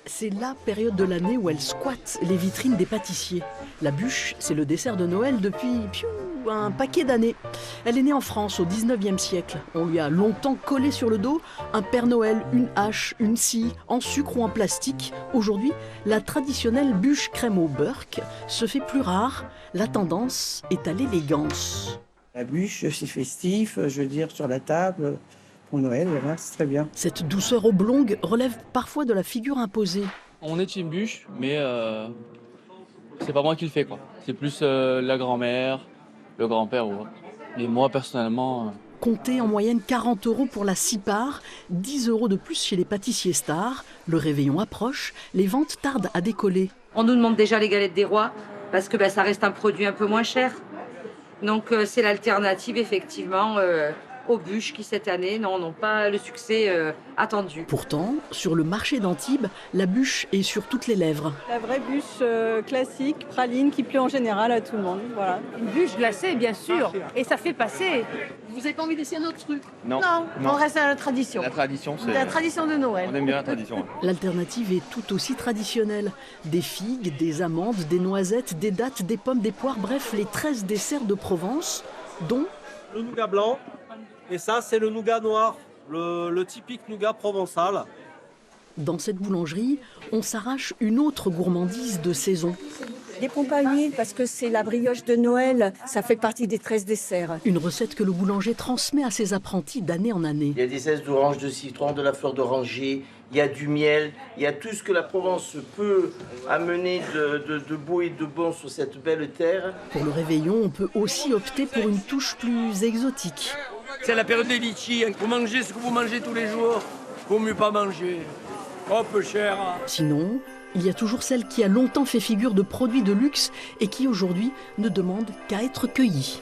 C'est la période de l'année où elle squatte les vitrines des pâtissiers. La bûche, c'est le dessert de Noël depuis un paquet d'années. Elle est née en France au 19e siècle. On lui a longtemps collé sur le dos un Père Noël, une hache, une scie, en sucre ou en plastique. Aujourd'hui, la traditionnelle bûche crème au beurre se fait plus rare. La tendance est à l'élégance. La bûche, c'est festif, je veux dire, sur la table. Pour Noël, voilà, c'est très bien. Cette douceur oblongue relève parfois de la figure imposée. On est team bûche, mais c'est pas moi qui le fais, quoi. C'est plus la grand-mère, le grand-père ou autre. Et moi, personnellement... Comptez en moyenne 40 € pour la 6 parts, 10 € de plus chez les pâtissiers stars. Le réveillon approche, les ventes tardent à décoller. On nous demande déjà les galettes des rois, parce que ça reste un produit un peu moins cher. Donc c'est l'alternative, effectivement, aux bûches qui, cette année, n'ont pas le succès attendu. Pourtant, sur le marché d'Antibes, la bûche est sur toutes les lèvres. La vraie bûche classique, praline, qui plaît en général à tout le monde. Voilà. Une bûche glacée, bien sûr, et ça fait passer. Vous n'avez pas envie d'essayer un autre truc? Non, on reste à la tradition. La tradition, c'est... La tradition de Noël. On aime bien la tradition. L'alternative est tout aussi traditionnelle. Des figues, des amandes, des noisettes, des dattes, des pommes, des poires, bref, les 13 desserts de Provence, dont... Le nougat blanc, et ça c'est le nougat noir, le typique nougat provençal. Dans cette boulangerie, on s'arrache une autre gourmandise de saison. Des pompes à huile, parce que c'est la brioche de Noël, ça fait partie des 13 desserts. Une recette que le boulanger transmet à ses apprentis d'année en année. Il y a des zestes d'orange, de citron, de la fleur d'oranger, il y a du miel, il y a tout ce que la Provence peut amener de beau et de bon sur cette belle terre. Pour le réveillon, on peut aussi opter pour une touche plus exotique. C'est la période des litchis, hein. Vous mangez ce que vous mangez tous les jours, vaut mieux pas manger. Oh, peu cher. Sinon, il y a toujours celle qui a longtemps fait figure de produit de luxe et qui aujourd'hui ne demande qu'à être cueillie.